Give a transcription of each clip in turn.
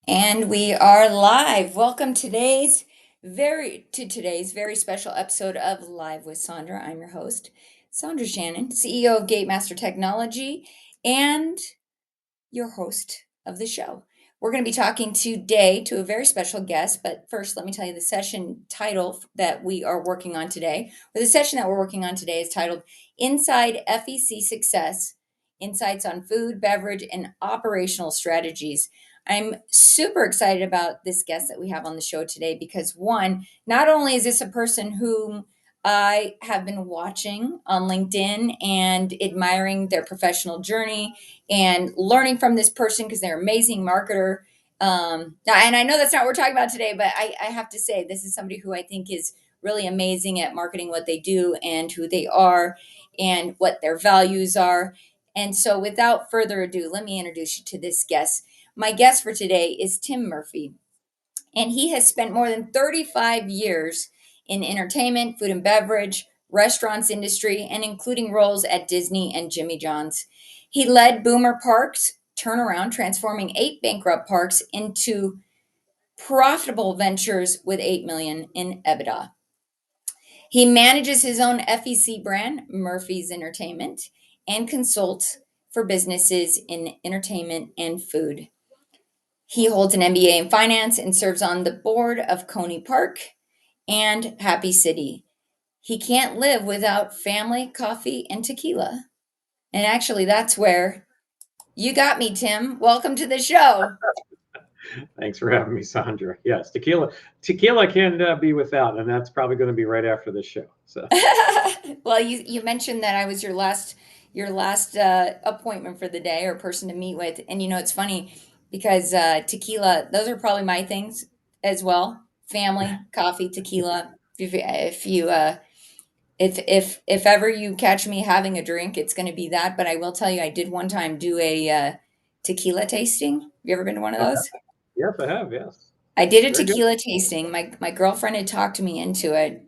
And we are live. Welcome today's very special episode of Live with Sondra. I'm your host, Sondra Shannon, CEO of Gatemaster Technology and your host of the show. We're going to be talking today to a very special guest, but first let me tell you the session title that we are working on today. Or the session that we're working on today is titled Inside FEC Success: Insights on Food, Beverage, and Operational Strategies. I'm super excited about this guest that we have on the show today because, one, not only is this a person whom I have been watching on LinkedIn and admiring their professional journey and learning from this person because they're an amazing marketer. And I know that's not what we're talking about today, but I have to say this is somebody who I think is really amazing at marketing what they do and who they are and what their values are. And so without further ado, let me introduce you to this guest. My guest for today is Tim Murphy, and he has spent more than 35 years in entertainment, food and beverage, restaurants industry, and including roles at Disney and Jimmy John's. He led Boomer Parks turnaround, transforming 8 bankrupt parks into profitable ventures with 8 million in EBITDA. He manages his own FEC brand, Murfeez Entertainment, and consults for businesses in entertainment and food. He holds an MBA in finance and serves on the board of Coney Park and Happy City. He can't live without family, coffee, and tequila. And actually, that's where you got me, Tim. Welcome to the show. Thanks for having me, Sondra. Yes, tequila can be without, and that's probably going to be right after this show. So, Well, you mentioned that I was your last appointment for the day or person to meet with, and it's funny because tequila, those are probably my things as well. Family, coffee, tequila. If ever you catch me having a drink, it's going to be that. But I will tell you, I did one time do a tequila tasting. Have you ever been to one of okay. those? Yes, I have. Yes, I did a very good. tequila tasting. My girlfriend had talked me into it,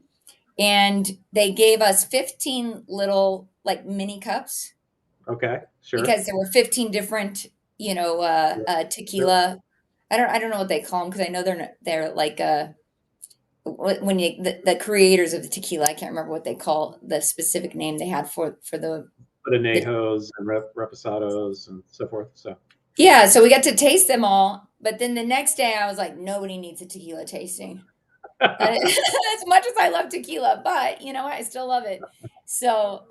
and they gave us 15 little like mini cups Okay, sure. because there were 15 different, Yep, yep. tequila. I don't know what they call them because I know they're like when the creators of the tequila. I can't remember what they call the specific name they had for the Anejos and reposados and so forth. So, yeah. So we got to taste them all, but then the next day I was like, nobody needs a tequila tasting. As much as I love tequila, but you know what? I still love it. So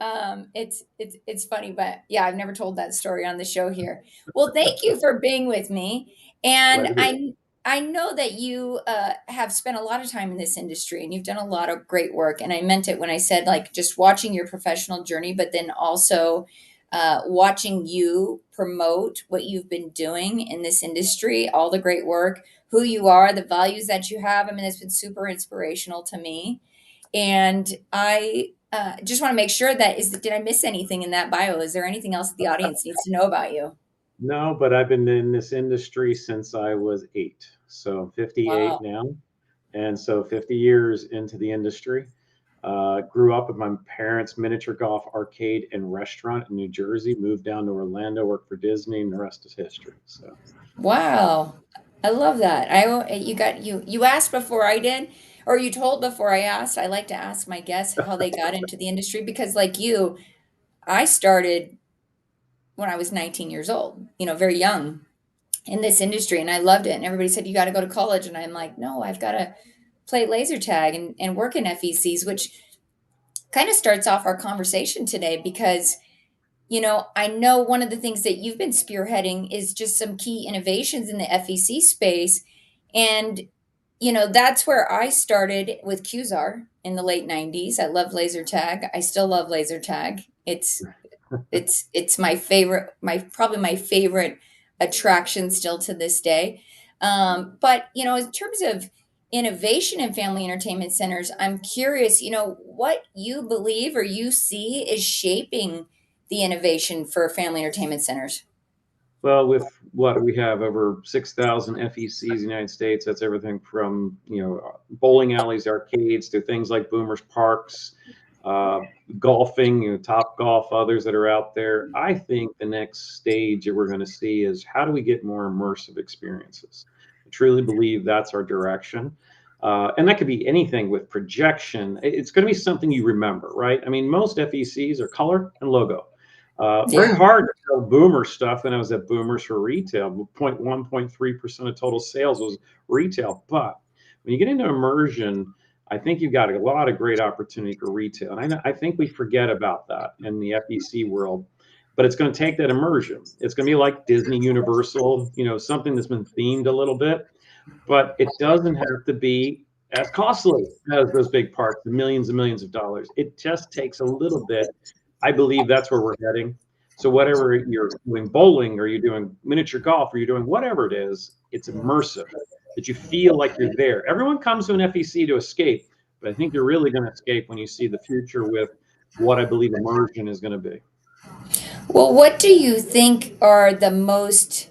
it's funny, but yeah, I've never told that story on the show here. Well, thank you for being with me, glad and to be here. I know that you have spent a lot of time in this industry, and you've done a lot of great work. And I meant it when I said like just watching your professional journey, but then also watching you promote what you've been doing in this industry, all the great work, who you are, the values that you have. I mean, it's been super inspirational to me. And I just want to make sure did I miss anything in that bio? Is there anything else that the audience needs to know about you? No, but I've been in this industry since I was 8. So I'm 58 Wow. now, and so 50 years into the industry. Grew up with my parents' miniature golf arcade and restaurant in New Jersey. Moved down to Orlando, worked for Disney, and the rest is history. So, Wow. I love that. You asked before I did, or you told before I asked. I like to ask my guests how they got into the industry because like you, I started when I was 19 years old, very young in this industry, and I loved it. And everybody said, you got to go to college. And I'm like, no, I've got to play laser tag and work in FECs, which kind of starts off our conversation today because, I know one of the things that you've been spearheading is just some key innovations in the FEC space. And, that's where I started with QZAR in the late 90s. I love laser tag. I still love laser tag. It's my favorite, probably my favorite attraction still to this day. But in terms of innovation in family entertainment centers, I'm curious, what you believe or you see is shaping the innovation for family entertainment centers. well, with what we have over 6,000 FECs in the United States, that's everything from bowling alleys, arcades to things like Boomers Parks, golfing, Top Golf, others that are out there. I think the next stage that we're going to see is how do we get more immersive experiences? I truly believe that's our direction. And that could be anything with projection. It's going to be something you remember, right? I mean, most FECs are color and logo. Very Yeah. hard to sell Boomer stuff, and I was at Boomers for retail. 0.1, 0.3% of total sales was retail. But when you get into immersion, I think you've got a lot of great opportunity for retail. And I think we forget about that in the FEC world. But it's going to take that immersion. It's going to be like Disney Universal, something that's been themed a little bit, but it doesn't have to be as costly as those big parks, the millions and millions of dollars. It just takes a little bit. I believe that's where we're heading. So whatever you're doing bowling or you're doing miniature golf or you're doing whatever it is, it's immersive, that you feel like you're there. Everyone comes to an FEC to escape, but I think you're really going to escape when you see the future with what I believe immersion is going to be. Well, what do you think are the most,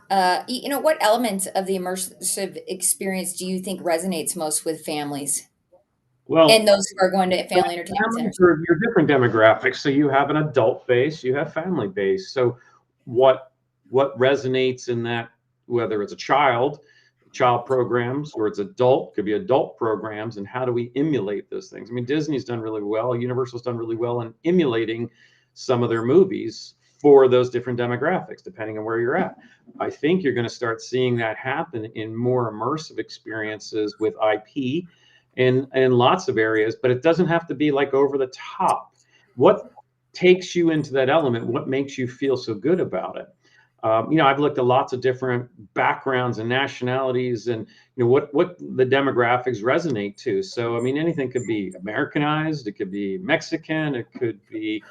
what elements of the immersive experience do you think resonates most with families and Well, those who are going to family entertainment families centers? are your different demographics. So you have an adult base, you have family base. So what resonates in that, whether it's a child programs, or it's could be adult programs, and how do we emulate those things? I mean, Disney's done really well, Universal's done really well in emulating some of their movies for those different demographics, depending on where you're at. I think you're going to start seeing that happen in more immersive experiences with IP in lots of areas, but it doesn't have to be like over the top. What takes you into that element? What makes you feel so good about it? I've looked at lots of different backgrounds and nationalities, and what the demographics resonate to. So I mean, anything could be Americanized, it could be Mexican, it could be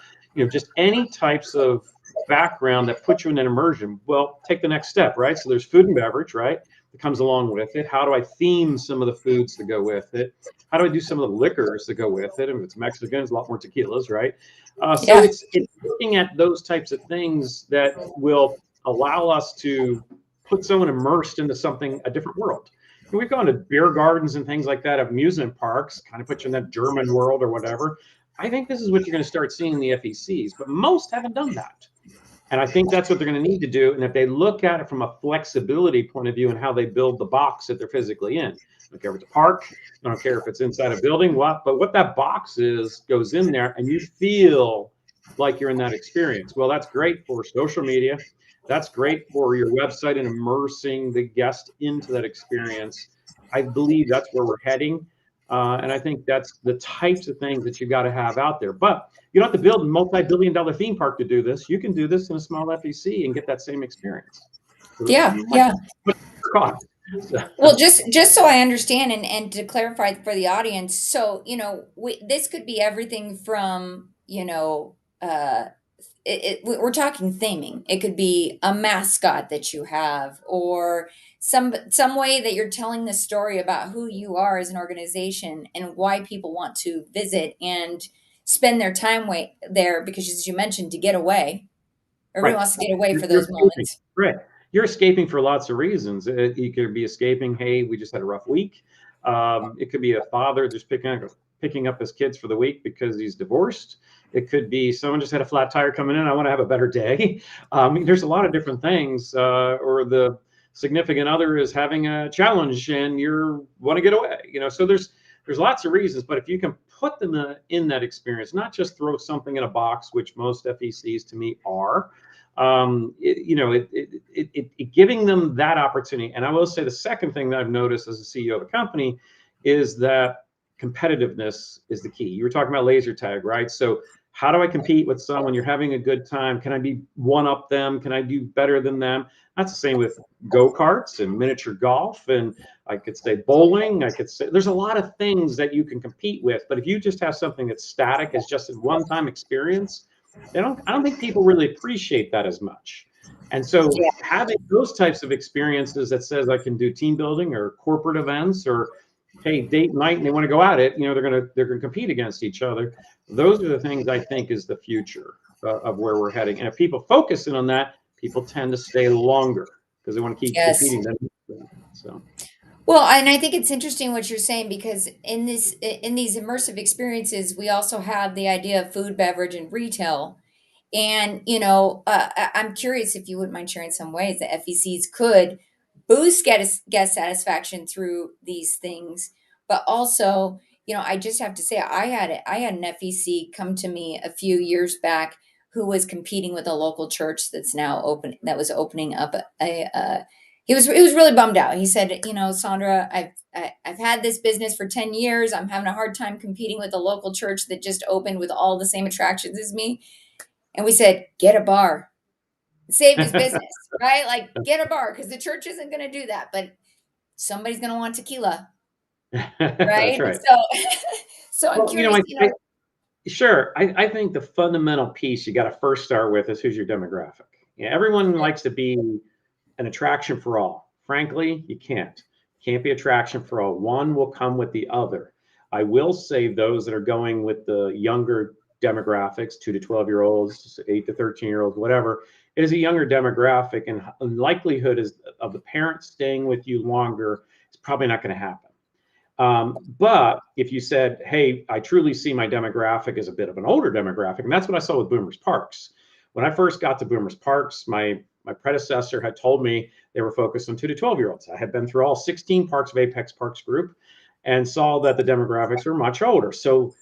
just any types of background that puts you in an immersion. Well, take the next step, right? So there's food and beverage, right? That comes along with it. How do I theme some of the foods to go with it? How do I do some of the liquors to go with it? If it's Mexican, it's a lot more tequilas, right? So Yeah. it's looking at those types of things that will allow us to put someone immersed into something, a different world. And we've gone to beer gardens and things like that, amusement parks, kind of put you in that German world or whatever. I think this is what you're going to start seeing in the FECs, but most haven't done that. And I think that's what they're going to need to do. And if they look at it from a flexibility point of view and how they build the box that they're physically in, I don't care if it's a park, I don't care if it's inside a building, but what that box is goes in there and you feel like you're in that experience. Well, that's great for social media. That's great for your website and immersing the guest into that experience. I believe that's where we're heading. And I think that's the types of things that you got to have out there. But you don't have to build a multi-billion-dollar theme park to do this. You can do this in a small FEC and get that same experience. Yeah. Yeah. So, Well, just so I understand and to clarify for the audience, so this could be everything from we're talking theming. It could be a mascot that you have, or some way that you're telling the story about who you are as an organization and why people want to visit and spend their time there, because as you mentioned, to get away. Everybody right. wants to get away for You're those escaping. moments. Right. You're escaping for lots of reasons. You could be escaping, hey, we just had a rough week. It could be a father just picking up his kids for the week because he's divorced. It could be someone just had a flat tire coming in. I want to have a better day. There's a lot of different things. Or the significant other is having a challenge and you want to get away. So there's lots of reasons. But if you can put them in that experience, not just throw something in a box, which most FECs to me are, giving them that opportunity. And I will say the second thing that I've noticed as a CEO of a company is that competitiveness is the key. You were talking about laser tag, right? So how do I compete with someone? You're having a good time. Can I be one up them? Can I do better than them? That's the same with go-karts and miniature golf. And I could say bowling. I could say there's a lot of things that you can compete with. But if you just have something that's static, as just a one-time experience, I don't think people really appreciate that as much. And so having those types of experiences that says I can do team building or corporate events or hey, date night and they want to go at it, they're gonna compete against each other. Those are the things I think is the future of where we're heading. And if people focus in on that, people tend to stay longer because they want to keep Yes. competing. So Well, and I think it's interesting what you're saying because in these immersive experiences, we also have the idea of food, beverage, and retail. And I'm curious if you wouldn't mind sharing some ways that FECs could boost guest satisfaction through these things, but also, I just have to say, I had an FEC come to me a few years back who was competing with a local church that's now open that was opening up he was really bummed out. He said, Sondra, I've had this business for 10 years. I'm having a hard time competing with a local church that just opened with all the same attractions as me. And we said, get a bar. Saved his business, right? Like, get a bar because the church isn't going to do that, but somebody's going to want tequila, That's right? right. So, so I'm Well, curious, sure. I think the fundamental piece you got to first start with is who's your demographic. Yeah, everyone likes to be an attraction for all. Frankly, you can't. Can't be attraction for all. One will come with the other. I will say those that are going with the younger demographics, 2 to 12-year-olds, 8 to 13-year-olds, whatever, it is a younger demographic, and likelihood is of the parents staying with you longer is probably not going to happen. But if you said, hey, I truly see my demographic as a bit of an older demographic, and that's what I saw with Boomers Parks. When I first got to Boomers Parks, my predecessor had told me they were focused on 2 to 12-year-olds. I had been through all 16 parks of Apex Parks Group and saw that the demographics were much older. So,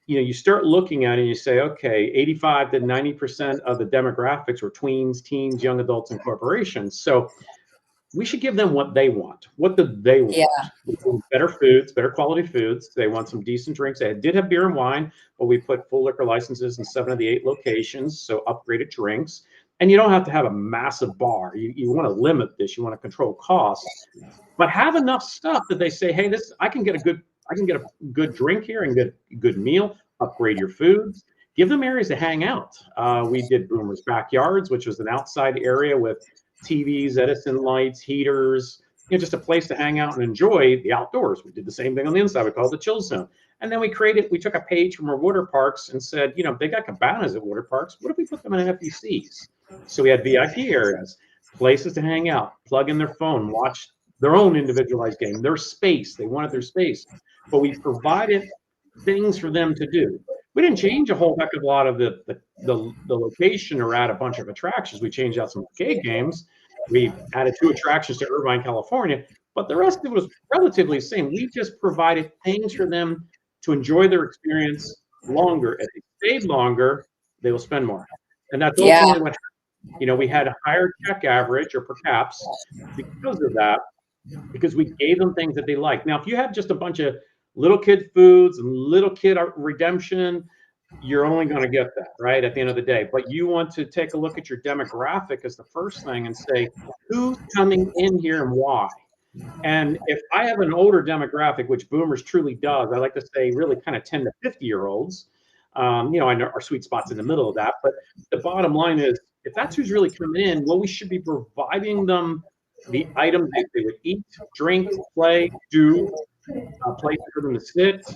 you start looking at it and you say, okay, 85 to 90% of the demographics were tweens, teens, young adults, and corporations. So we should give them what they want. What do they yeah, want? Better foods, better quality foods. They want some decent drinks. They did have beer and wine, but we put full liquor licenses in 7 of the 8 locations, so upgraded drinks. And you don't have to have a massive bar. You want to limit this. You want to control costs, but have enough stuff that they say, hey, this I can get a good drink here and get a good meal. Upgrade your foods. Give them areas to hang out. We did Boomer's Backyards, which was an outside area with TVs, Edison lights, heaters, just a place to hang out and enjoy the outdoors. We did the same thing on the inside. We called it the chill zone. And then we took a page from our water parks and said, they got cabanas at water parks. What if we put them in FECs? So we had VIP areas, places to hang out, plug in their phone, watch their own individualized game, their space. They wanted their space. But we provided things for them to do. We didn't change a whole heck of a lot of the location or add a bunch of attractions. We changed out some arcade games. We added 2 attractions to Irvine, California, but the rest of it was relatively the same. We just provided things for them to enjoy their experience longer. If they stayed longer, they will spend more. And that's yeah, ultimately what we had a higher check average or per caps because of that, because we gave them things that they like. Now, if you have just a bunch of little kid foods and little kid redemption, you're only going to get that, right, at the end of the day. But you want to take a look at your demographic as the first thing and say, who's coming in here and why? And if I have an older demographic, which Boomers truly does, I like to say really kind of 10 to 50-year-olds. I know our sweet spot's in the middle of that. But the bottom line is, if that's who's really coming in, well, we should be providing them the items that they would eat, drink, play, do, place for them to sit.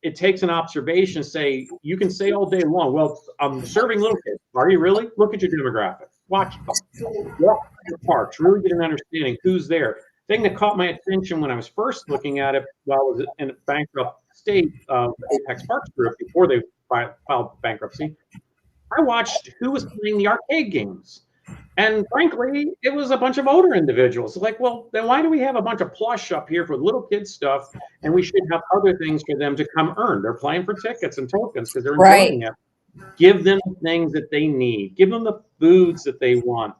It takes an observation. Say you can say all day long, well, I'm serving little kids. Are you really? Look at your demographic. Watch them. Walk the parks. Really get an understanding who's there. Thing that caught my attention when I was first looking at it while I was in a bankrupt state of Apex Parks Group before they filed bankruptcy, I watched who was playing the arcade games. And frankly, it was a bunch of older individuals. Like, well, then why do we have a bunch of plush up here for little kids stuff? And we should have other things for them to come earn. They're playing for tickets and tokens because they're right. enjoying it. Give them things that they need. Give them the foods that they want.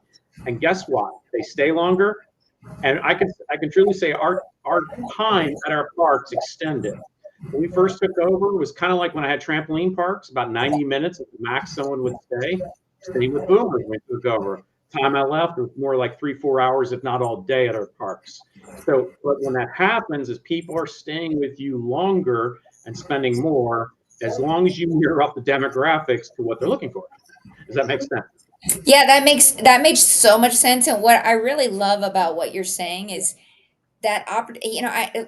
And guess what? They stay longer. And I can truly say our time at our parks extended. When we first took over, it was kind of like when I had trampoline parks, about 90 minutes at the max someone would stay. Stayed with Boomers when we took over. Time I left, it was more like 3-4 hours, if not all day at our parks. So, but when that happens, is people are staying with you longer and spending more, as long as you mirror up the demographics to what they're looking for. Does that make sense? Yeah, that makes so much sense. And what I really love about what you're saying is that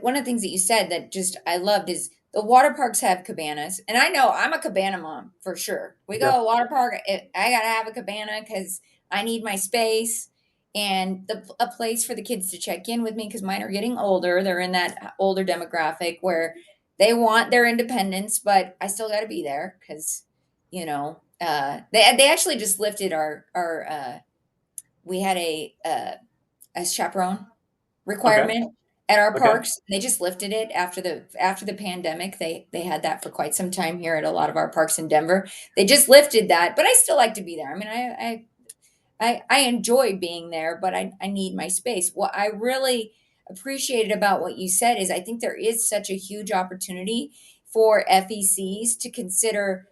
one of the things that you said that just I loved is the water parks have cabanas, and I know I'm a cabana mom for sure. We go Yeah. to a water park, I gotta have a cabana because I need my space. and a place for the kids to check in with me because mine are getting older. They're in that older demographic where they want their independence, but I still got to be there because, they actually just lifted our we had a chaperone Okay. requirement at our Okay. parks. They just lifted it after the pandemic. They had that for quite some time here at a lot of our parks in Denver. They just lifted that, but I still like to be there. I mean, I enjoy being there, but I need my space. What I really appreciated about what you said is I think there is such a huge opportunity for FECs to consider,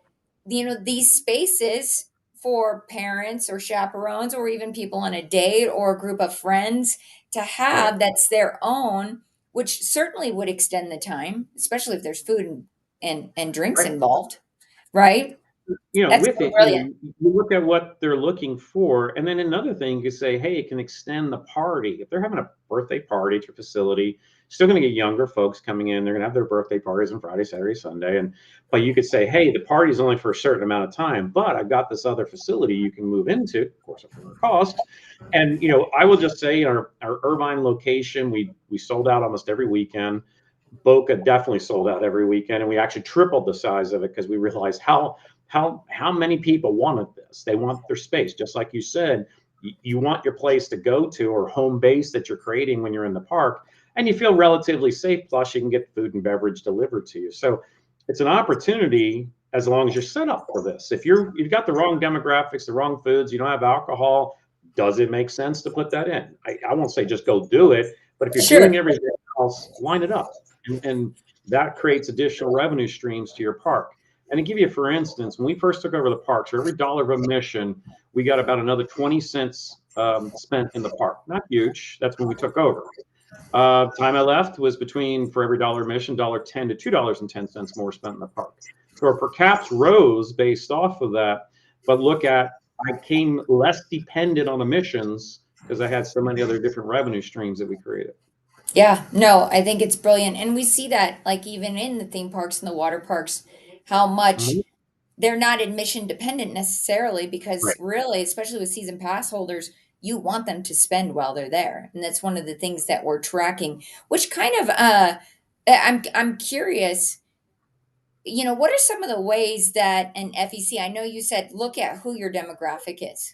these spaces for parents or chaperones or even people on a date or a group of friends to Right. have that's their own, which certainly would extend the time, especially if there's food and drinks Right. involved, right? That's With so it, brilliant. you look at what they're looking for, and then another thing you say, hey, it can extend the party. If they're having a birthday party at your facility, still going to get younger folks coming in. They're going to have their birthday parties on Friday, Saturday, Sunday, and but you could say, hey, the party's only for a certain amount of time, but I've got this other facility you can move into, of course, at lower cost. And I will just say, our Irvine location, we sold out almost every weekend. Boca definitely sold out every weekend, and we actually tripled the size of it because we realized how many people wanted this. They want their space, just like you said. You want your place to go to or home base that you're creating when you're in the park, and you feel relatively safe. Plus, you can get food and beverage delivered to you. So it's an opportunity as long as you're set up for this. If you've got the wrong demographics, the wrong foods, you don't have alcohol, does it make sense to put that in? I won't say just go do it, but if you're Sure. doing everything else, line it up and that creates additional revenue streams to your park. And to give you, for instance, when we first took over the parks, for every dollar of admission, we got about another 20 cents spent in the park. Not huge. That's when we took over. Time I left was between, for every dollar admission, $1.10 to $2.10 more spent in the park. So our per caps rose based off of that. But look at, I came less dependent on emissions because I had so many other different revenue streams that we created. Yeah, no, I think it's brilliant. And we see that like even in the theme parks and the water parks, how much Mhm. they're not admission dependent necessarily because Right. really, especially with season pass holders, you want them to spend while they're there. And that's one of the things that we're tracking, which kind of I'm curious, what are some of the ways that an FEC, I know you said look at who your demographic is.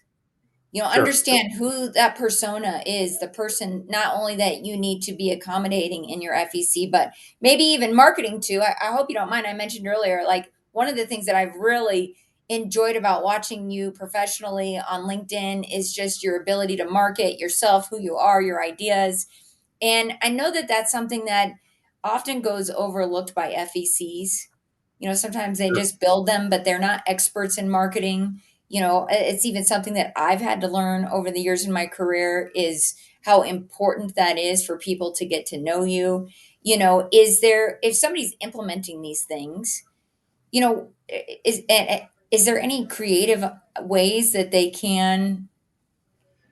Sure. Understand who that persona is, the person not only that you need to be accommodating in your FEC, but maybe even marketing to. I hope you don't mind. I mentioned earlier, like one of the things that I've really enjoyed about watching you professionally on LinkedIn is just your ability to market yourself, who you are, your ideas. And I know that that's something that often goes overlooked by FECs. Sometimes they Sure. just build them, but they're not experts in marketing. It's even something that I've had to learn over the years in my career is how important that is for people to get to know you. If somebody's implementing these things, is there any creative ways that they can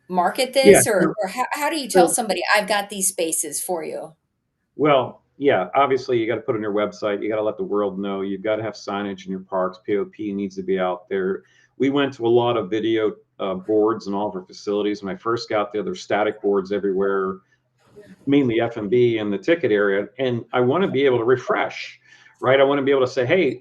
market Yeah. this, or how do you tell So, somebody I've got these spaces for you? well, yeah, obviously you got to put on your website. You got to let the world know. You've got to have signage in your parks. POP needs to be out there. We went to a lot of video boards in all of our facilities. When I first got there, there's static boards everywhere, mainly F&B in the ticket area. And I want to be able to refresh, right? I want to be able to say, hey,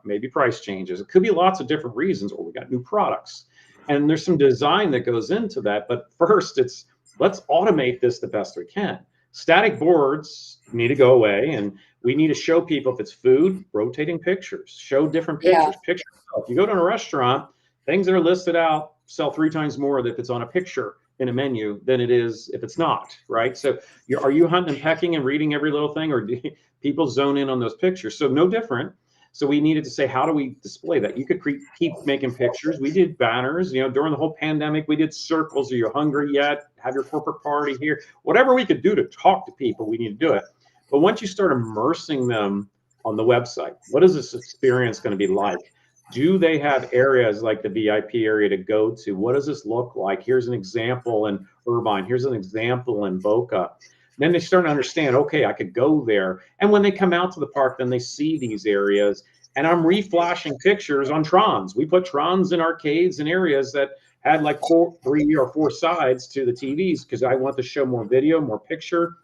maybe price changes. It could be lots of different reasons, or we got new products. And there's some design that goes into that. But first, let's automate this the best we can. Static boards need to go away, and we need to show people if it's food, rotating pictures, show different Yeah, pictures. Picture. If you go to a restaurant, things that are listed out sell 3 times more if it's on a picture in a menu than it is if it's not, right? So are you hunting and pecking and reading every little thing, or do people zone in on those pictures? So no different. So we needed to say, how do we display that? You could keep making pictures. We did banners, during the whole pandemic. We did circles. Are you hungry yet? Have your corporate party here. Whatever we could do to talk to people, we need to do it. But once you start immersing them on the website, what is this experience going to be like? Do they have areas like the VIP area to go to? What does this look like? Here's an example in Irvine. Here's an example in Boca. Then they start to understand, okay, I could go there. And when they come out to the park, then they see these areas. And I'm reflashing pictures on Trons. We put Trons in arcades and areas that had like 3 or 4 sides to the TVs because I want to show more video, more picture.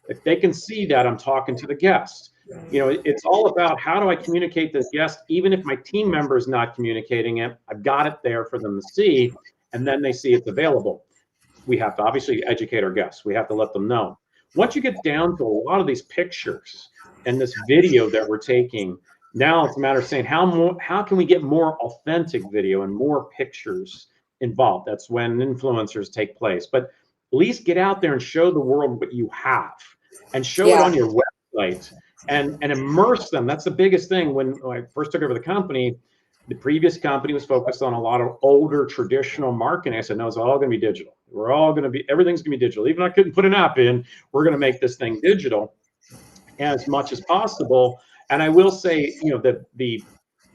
If they can see that I'm talking to the guest, it's all about how do I communicate to the guest, even if my team member is not communicating it, I've got it there for them to see, and then they see it's available. We have to obviously educate our guests. We have to let them know. Once you get down to a lot of these pictures and this video that we're taking, now it's a matter of saying how can we get more authentic video and more pictures involved? That's when influencers take place. But at least get out there and show the world what you have and show it on your website and immerse them. That's the biggest thing. When I first took over the company, the previous company was focused on a lot of older traditional marketing. I said, no, it's all going to be digital. Everything's going to be digital. Even if I couldn't put an app in, we're going to make this thing digital as much as possible. And I will say, the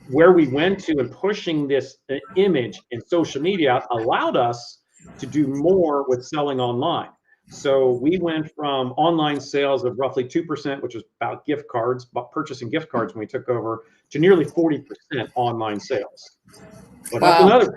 where we went to and pushing this image in social media allowed us to do more with selling online. So we went from online sales of roughly 2%, which was about gift cards, but purchasing gift cards when we took over, to nearly 40% online sales. But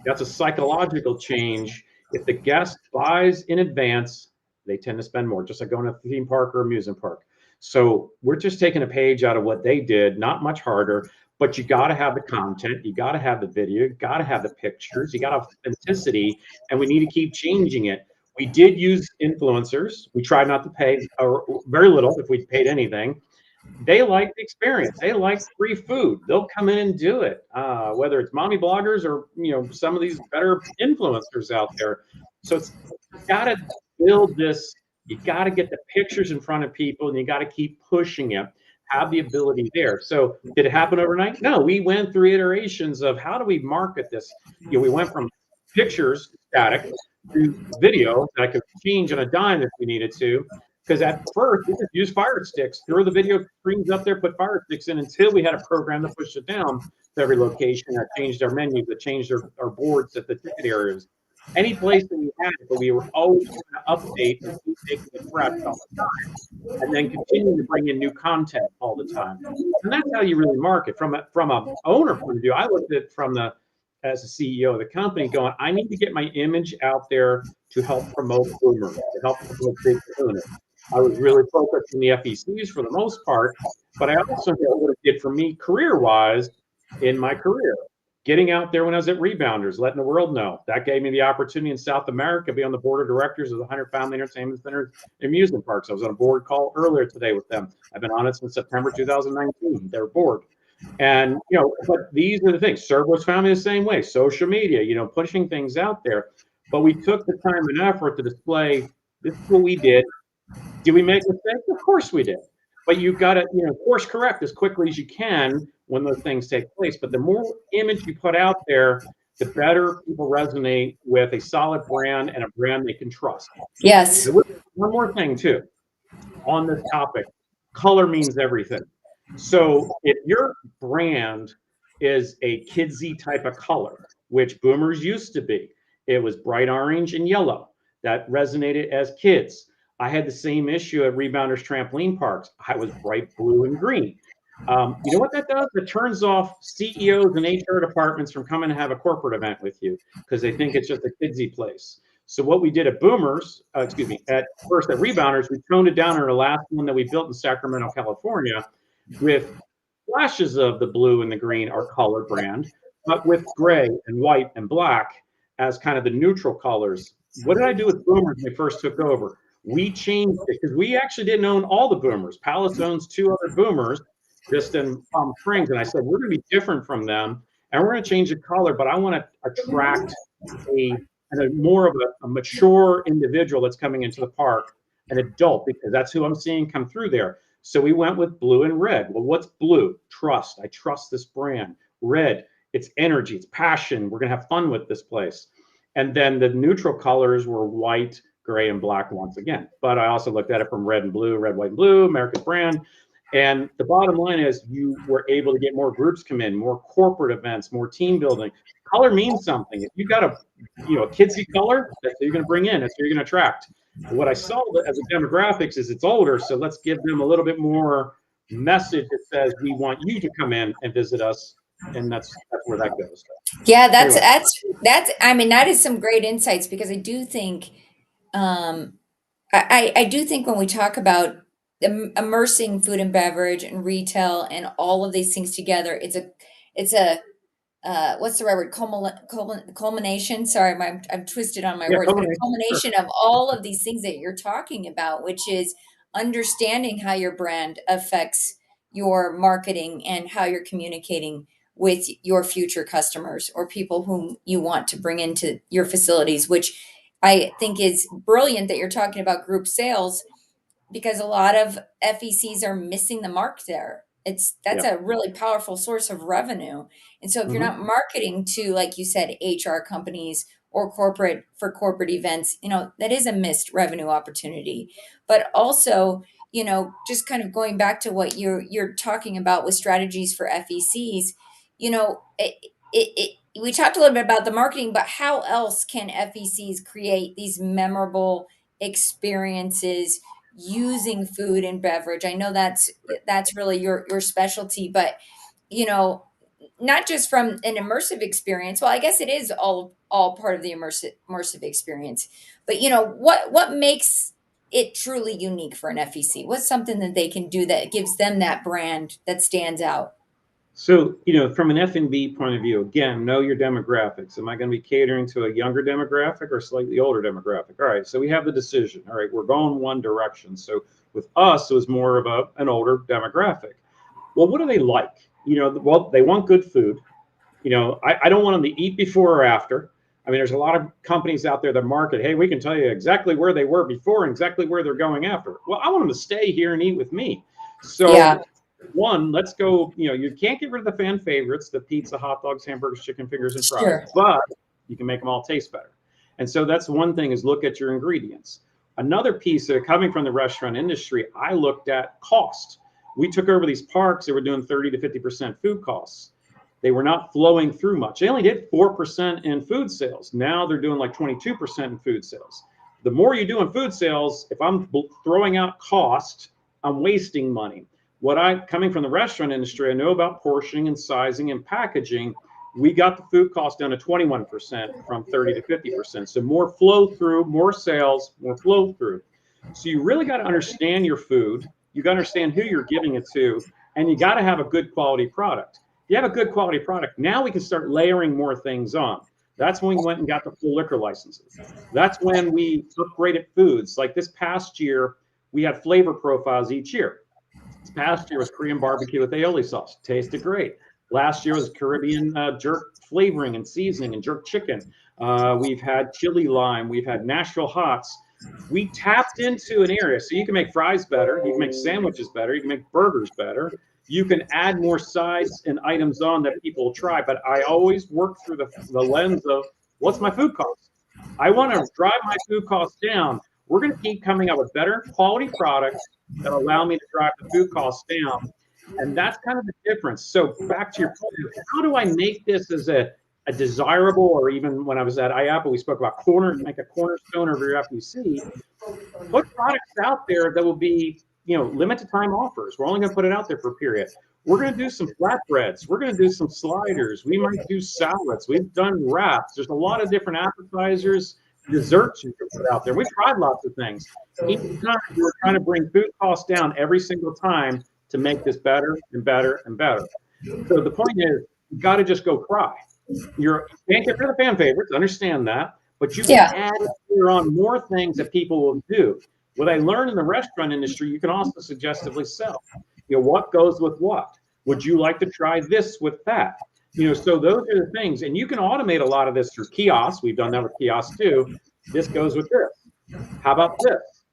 that's a psychological change. If the guest buys in advance, they tend to spend more, just like going to a theme park or amusement park. So we're just taking a page out of what they did, not much harder, but you got to have the content, you got to have the video, you got to have the pictures, you got authenticity, and we need to keep changing it. We did use influencers. We tried not to pay, or very little if we paid anything. They like the experience. They like free food. They'll come in and do it, whether it's mommy bloggers or some of these better influencers out there. So you got to build this. You got to get the pictures in front of people, and you got to keep pushing it. Have the ability there. So did it happen overnight? No, we went through iterations of how do we market this. We went from pictures, static, to video that I could change on a dime if we needed to. Because at first, we just used Fire Sticks, throw the video screens up there, put Fire Sticks in until we had a program to push it down to every location. That changed our menus, that changed our boards at the ticket areas. Any place that we had it, but we were always going to update and keep taking it fresh all the time, and then continue to bring in new content all the time. And that's how you really market. From a owner point of view, I looked at it as a CEO of the company, going, I need to get my image out there to help promote boomers, to help promote big owners. I was really focused on the FECs for the most part, but I also know what it did for me career-wise in my career. Getting out there when I was at Rebounders, letting the world know. That gave me the opportunity in South America to be on the board of directors of the 100 Family Entertainment Centers and Amusement Parks. I was on a board call earlier today with them. I've been on it since September 2019, their board. And, but these are the things. Servo's Family the same way. Social media, pushing things out there. But we took the time and effort to display, this is what we did. Did we make mistakes? Of course we did. But you've got to, course correct as quickly as you can when those things take place. But the more image you put out there, the better people resonate with a solid brand and a brand they can trust. Yes. One more thing, too, on this topic. Color means everything. So if your brand is a kidsy type of color, which boomers used to be, it was bright orange and yellow. That resonated as kids. I had the same issue at Rebounders Trampoline Parks. I was bright blue and green. You know what that does? It turns off CEOs and HR departments from coming to have a corporate event with you because they think it's just a kidsy place. So what we did at at Rebounders, we toned it down in our last one that we built in Sacramento, California, with flashes of the blue and the green, our color brand, but with gray and white and black as kind of the neutral colors. What did I do with Boomers when we first took over? We changed it because we actually didn't own all the Boomers. Palace owns 2 other Boomers just in Palm Springs. And I said, we're going to be different from them. And we're going to change the color, but I want to attract a more of a mature individual that's coming into the park, an adult, because that's who I'm seeing come through there. So we went with blue and red. Well, what's blue? Trust. I trust this brand. Red, it's energy, it's passion. We're going to have fun with this place. And then the neutral colors were white, gray, and black once again. But I also looked at it from red, white, and blue, America's brand. And the bottom line is you were able to get more groups come in, more corporate events, more team building. Color means something. If you got a kidsy color, that's what you're going to bring in. That's what you're going to attract. What I saw as a demographics is it's older, so let's give them a little bit more message that says we want you to come in and visit us, and that's where that goes. Yeah, Anyway, that's I mean, that is some great insights because I do think um I do think when we talk about immersing food and beverage and retail and all of these things together, it's a what's the right word? Culmination. Sorry, I'm twisted on my yeah, words, but a combination. Sure. culmination of all of these things that you're talking about, which is understanding how your brand affects your marketing and how you're communicating with your future customers or people whom you want to bring into your facilities, which I think is brilliant that you're talking about group sales because a lot of FECs are missing the mark there. That's Yeah. a really powerful source of revenue. And so if you're Hmm. not marketing to, like you said, HR companies or corporate events, that is a missed revenue opportunity. But also, just kind of going back to what you're talking about with strategies for FECs, we talked a little bit about the marketing, but how else can FECs create these memorable experiences using food and beverage? I know that's really your specialty, but you know, not just from an immersive experience. Well, I guess it is all part of the immersive experience. But what makes it truly unique for an FEC? What's something that they can do that gives them that brand that stands out? So, from an F&B point of view, again, know your demographics. Am I going to be catering to a younger demographic or slightly older demographic? All right, so we have the decision. All right, we're going one direction. So with us, it was more of an older demographic. Well, what do they like? Well, they want good food. I don't want them to eat before or after. I mean, there's a lot of companies out there that market, hey, we can tell you exactly where they were before and exactly where they're going after. Well, I want them to stay here and eat with me. Yeah, So one, let's go, you can't get rid of the fan favorites, the pizza, hot dogs, hamburgers, chicken fingers, and fries, sure. but you can make them all taste better. And so that's one thing is look at your ingredients. Another piece that coming from the restaurant industry, I looked at cost. We took over these parks that were doing 30 to 50% food costs. They were not flowing through much. They only did 4% in food sales. Now they're doing like 22% in food sales. The more you do in food sales, if I'm throwing out cost, I'm wasting money. Coming from the restaurant industry, I know about portioning and sizing and packaging. We got the food cost down to 21% from 30 to 50%. So more flow through, more sales, more flow through. So you really got to understand your food. You got to understand who you're giving it to, and you got to have a good quality product. If you have a good quality product, now we can start layering more things on. That's when we went and got the full liquor licenses. That's when we upgraded foods. Like this past year, we had flavor profiles each year. This past year was Korean barbecue with aioli sauce. Tasted great. Last year was Caribbean jerk flavoring and seasoning and jerk chicken. We've had chili lime. We've had Nashville hots. We tapped into an area. So you can make fries better. You can make sandwiches better. You can make burgers better. You can add more sides and items on that people will try. But I always work through the lens of what's my food cost? I want to drive my food costs down. We're going to keep coming up with better quality products that allow me to drive the food costs down. And that's kind of the difference. So back to your point, how do I make this as a desirable, or even when I was at IAPA, we spoke about make a cornerstone of your FEC. Put products out there that will be, limited time offers. We're only going to put it out there for a period. We're going to do some flatbreads. We're going to do some sliders. We might do salads. We've done wraps. There's a lot of different appetizers, desserts you can put out there. We tried lots of things. Each time we're trying to bring food costs down every single time to make this better and better and better. So the point is, you got to just go cry. You can't get rid of the fan favorites, understand that, but you can Yeah. add on more things that people will do. What I learned in the restaurant industry, you can also suggestively sell. What goes with what? Would you like to try this with that? So those are the things, and you can automate a lot of this through kiosks. We've done that with kiosks too. This goes with this. How about this?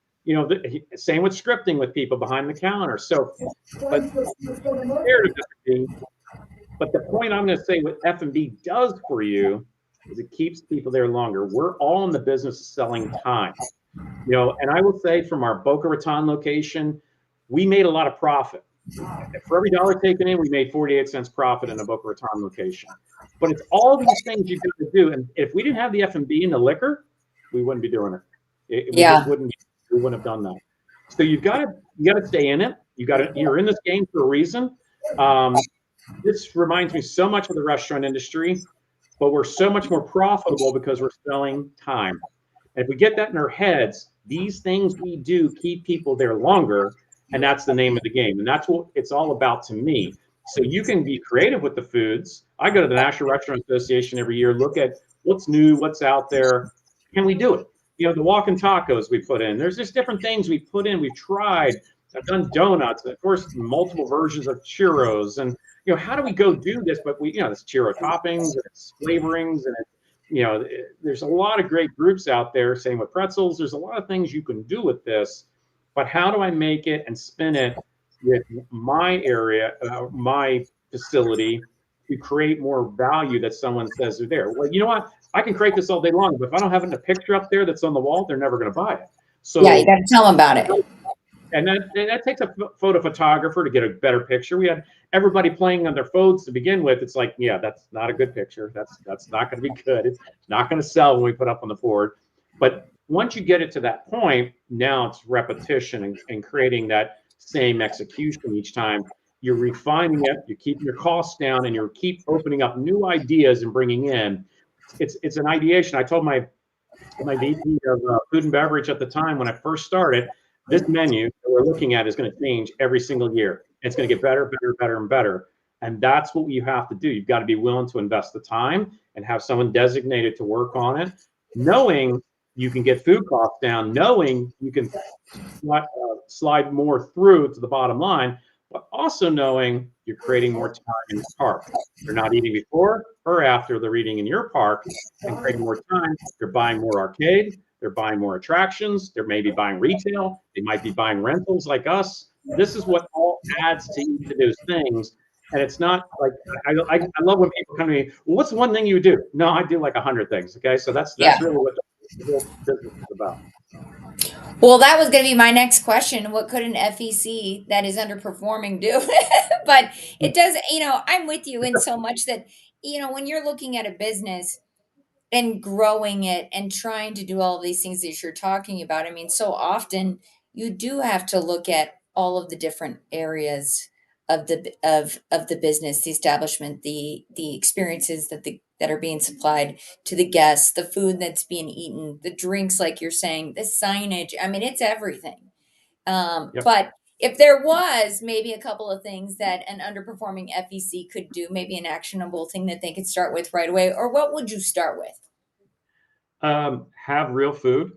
Same with scripting with people behind the counter. So, but but the point I'm going to say what F&B does for you is it keeps people there longer. We're all in the business of selling time. And I will say from our Boca Raton location, we made a lot of profit. For every dollar taken in, we made 48 cents profit in a Boca Raton location. But it's all these things you've got to do. And if we didn't have the F&B and the liquor, we wouldn't be doing it. We just wouldn't have done that. So you got to stay in it. You're in this game for a reason. This reminds me so much of the restaurant industry. but we're so much more profitable because we're selling time. And if we get that in our heads, these things we do keep people there longer, and that's the name of the game. And that's what it's all about to me. So you can be creative with the foods. I go to the National Restaurant Association every year, look at what's new, what's out there. Can we do it? You know, the walking tacos we put in. There's just different things we put in. We've tried. I've done donuts, of course, multiple versions of churros. And, you know, how do we go do this? But we, you know, it's churro toppings, and it's flavorings, and it's, you know, there's a lot of great groups out there. Same with pretzels. There's a lot of things you can do with this. But how do I make it and spin it with my area, my facility, to create more value that someone says they're there? Well, you know what? I can create this all day long, but if I don't have a picture up there that's on the wall, they're never going to buy it. So Yeah, you got to tell them about it. And that takes a photo photographer to get a better picture. We had everybody playing on their phones to begin with. It's like, yeah, that's not a good picture. That's not going to be good. It's not going to sell when we put up on the board. But once you get it to that point, now it's repetition and creating that same execution each time. You're refining it. You're keeping your costs down, and you keep opening up new ideas and bringing in. It's an ideation. I told my VP of food and beverage at the time when I first started, this menu that we're looking at is going to change every single year. It's going to get better, better, better, and better. And that's what you have to do. You've got to be willing to invest the time and have someone designated to work on it, knowing you can get food costs down, knowing you can slide more through to the bottom line, but also knowing you're creating more time in the park. You're not eating before or after they're eating in your park and creating more time. They're buying more arcade. They're buying more attractions. They're maybe buying retail. They might be buying rentals like us. This is what all adds to each of those things. And it's not like, I love when people come to me, well, what's one thing you would do? No, I do like 100 things. Okay. So that's really what the whole business is about. Well, that was going to be my next question. What could an FEC that is underperforming do? But it does, I'm with you in so much that, when you're looking at a business and growing it and trying to do all of these things that you're talking about, I mean, so often you do have to look at all of the different areas of the business, the establishment, the experiences that are being supplied to the guests, the food that's being eaten, the drinks, like you're saying, the signage. I mean, it's everything. Yep. But if there was maybe a couple of things that an underperforming FEC could do, maybe an actionable thing that they could start with right away, or what would you start with? Have real food.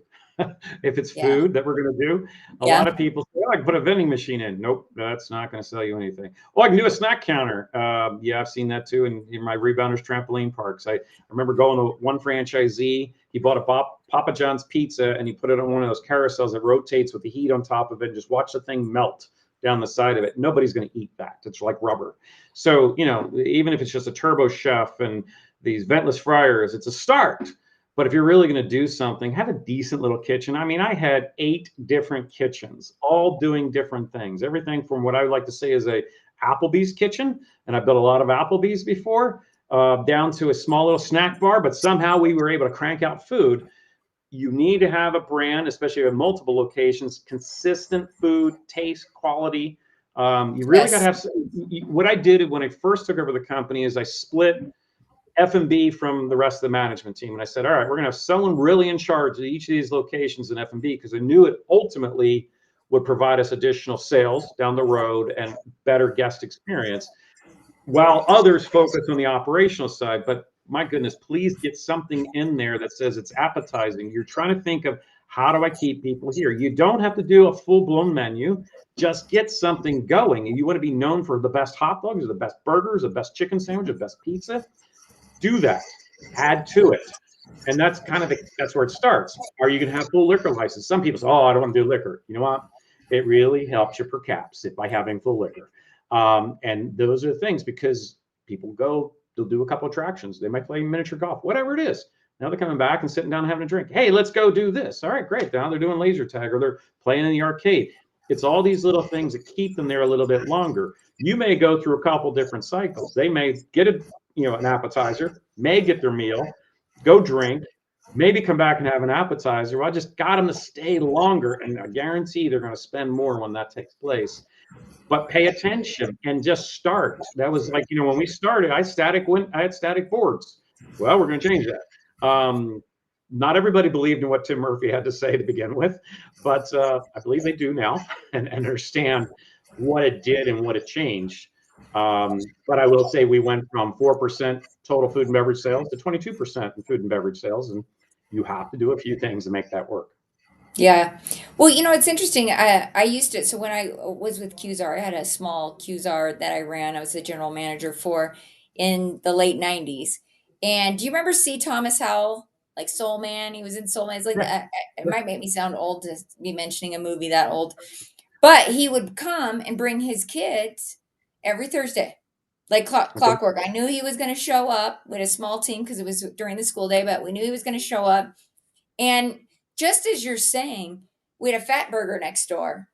If it's Yeah. food that we're going to do, a Yeah. lot of people say, oh, I can put a vending machine in. Nope, that's not going to sell you anything. Oh, I can do a snack counter. Yeah, I've seen that too in my Rebounders trampoline parks. I remember going to one franchisee. He bought a Papa John's pizza and he put it on one of those carousels that rotates with the heat on top of it, and just watch the thing melt down the side of it. Nobody's going to eat that. It's like rubber. So, even if it's just a turbo chef and these ventless fryers, it's a start. But if you're really going to do something, have a decent little kitchen. I mean, I had 8 different kitchens, all doing different things. Everything from what I would like to say is a Applebee's kitchen, and I've built a lot of Applebee's before, down to a small little snack bar, but somehow we were able to crank out food. You need to have a brand, especially with multiple locations, consistent food, taste, quality. You really got to have, what I did when I first took over the company is I split F&B from the rest of the management team. And I said, all right, we're going to have someone really in charge of each of these locations in F&B, because I knew it ultimately would provide us additional sales down the road and better guest experience, while others focus on the operational side. But my goodness, please get something in there that says it's appetizing. You're trying to think of, how do I keep people here? You don't have to do a full-blown menu. Just get something going. And you want to be known for the best hot dogs or the best burgers, the best chicken sandwich, the best pizza. Do that, add to it. And that's that's where it starts. Are you going to have full liquor license? Some people say, oh, I don't want to do liquor. You know what? It really helps your per caps by having full liquor. And those are the things, because people they'll do a couple attractions. They might play miniature golf, whatever it is. Now they're coming back and sitting down and having a drink. Hey, let's go do this. All right, great. Now they're doing laser tag, or they're playing in the arcade. It's all these little things that keep them there a little bit longer. You may go through a couple different cycles. They may get an appetizer, may get their meal, go drink, maybe come back and have an appetizer. Well, I just got them to stay longer, and I guarantee they're going to spend more when that takes place. But pay attention and just start. That was like, when we started, I had static boards. Well, we're going to change that. Not everybody believed in what Tim Murphy had to say to begin with, but I believe they do now and understand what it did and what it changed. But I will say we went from 4% total food and beverage sales to 22% in food and beverage sales, and you have to do a few things to make that work. Yeah. Well, it's interesting. I used to, so when I was with QZAR, I had a small QZAR that I ran. I was the general manager for in the late 90s. And do you remember C. Thomas Howell, like Soul Man? He was in Soul Man. It's like, Yeah. it might make me sound old to be mentioning a movie that old, but he would come and bring his kids every Thursday, like Okay. clockwork. I knew he was going to show up with a small team because it was during the school day, but we knew he was going to show up. And just as you're saying, we had a fat burger next door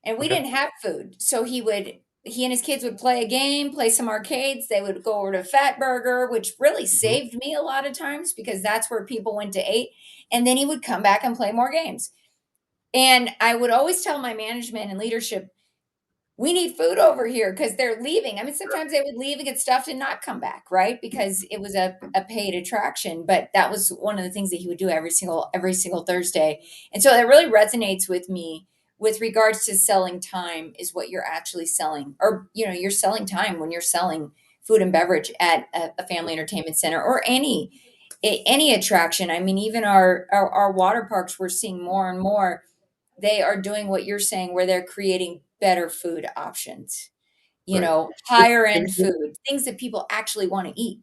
and we Okay. didn't have food. So he and his kids would play a game, play some arcades. They would go over to Fat Burger, which really Mhm. saved me a lot of times because that's where people went to eat. And then he would come back and play more games. And I would always tell my management and leadership, we need food over here because they're leaving. I mean, sometimes they would leave and get stuffed and not come back, right? Because it was a paid attraction. But that was one of the things that he would do every single Thursday. And so that really resonates with me with regards to selling time is what you're actually selling. Or, you're selling time when you're selling food and beverage at a family entertainment center or any attraction. I mean, even our water parks, we're seeing more and more they are doing what you're saying, where they're creating better food options, Right. higher end And food, things that people actually want to eat.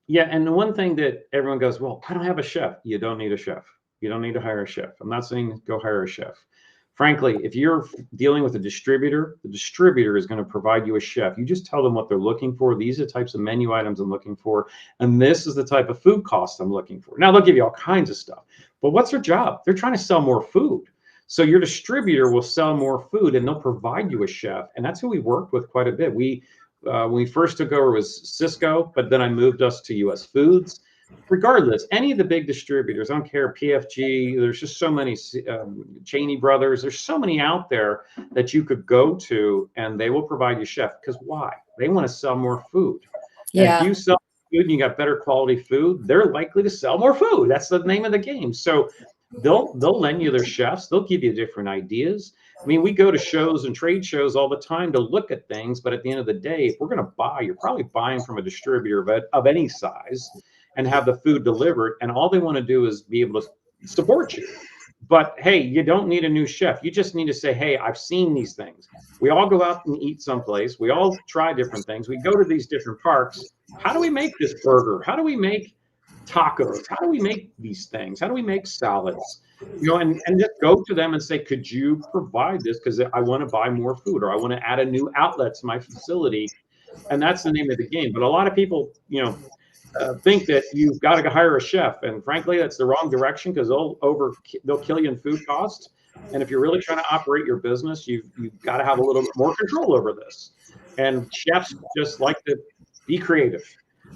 yeah, and the one thing that everyone goes, well, I don't have a chef. You don't need a chef. You don't need to hire a chef. I'm not saying go hire a chef. Frankly, if you're dealing with a distributor, the distributor is going to provide you a chef. You just tell them what they're looking for. These are the types of menu items I'm looking for, and this is the type of food cost I'm looking for. Now they'll give you all kinds of stuff, but what's their job? They're trying to sell more food. So your distributor will sell more food, and they'll provide you a chef, and that's who we worked with quite a bit. When we first took over was Cisco, but then I moved us to US Foods. Regardless, any of the big distributors, I don't care, PFG, there's just so many, Cheney Brothers, there's so many out there that you could go to and they will provide you chef. Because why? They want to sell more food. And if Yeah. you sell food and you got better quality food, they're likely to sell more food. That's the name of the game. So they'll lend you their chefs, they'll give you different ideas. I mean, we go to shows and trade shows all the time to look at things, but at the end of the day, if we're going to buy, you're probably buying from a distributor of any size and have the food delivered, and all they want to do is be able to support you. But hey, you don't need a new chef. You just need to say, hey, I've seen these things. We all go out and eat someplace. We all try different things. We go to these different parks. How do we make this burger? How do we make tacos? How do we make these things? How do we make salads? And just go to them and say, could you provide this? Because I want to buy more food or I want to add a new outlet to my facility. And that's the name of the game. But a lot of people, think that you've got to hire a chef, and frankly, that's the wrong direction because they'll kill you in food costs. And if you're really trying to operate your business, you've got to have a little bit more control over this. And chefs just like to be creative.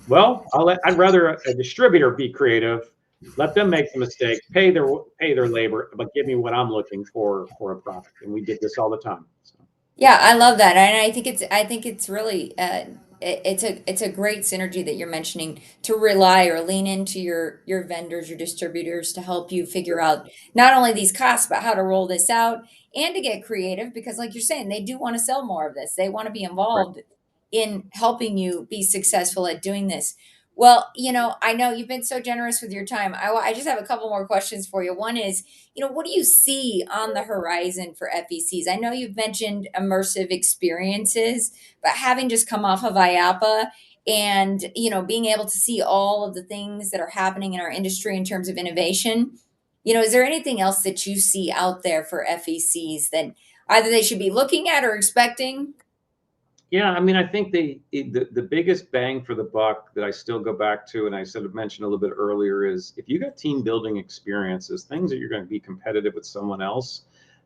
Well, I'd rather a distributor be creative. Let them make the mistakes, pay their labor, but give me what I'm looking for a product. And we did this all the time. So, Yeah, I love that, and I think it's really it's a great synergy that you're mentioning to rely or lean into your vendors, your distributors to help you figure out not only these costs but how to roll this out and to get creative because, like you're saying, they do want to sell more of this. They want to be right. involved in helping you be successful at doing this. Well, I know you've been so generous with your time. I just have a couple more questions for you. One is, what do you see on the horizon for FECs? I know you've mentioned immersive experiences, but having just come off of IAPA and, being able to see all of the things that are happening in our industry in terms of innovation, is there anything else that you see out there for FECs that either they should be looking at or expecting? Yeah, I mean, I think the biggest bang for the buck that I still go back to, and I sort of mentioned a little bit earlier, is if you got team building experiences, things that you're going to be competitive with someone else,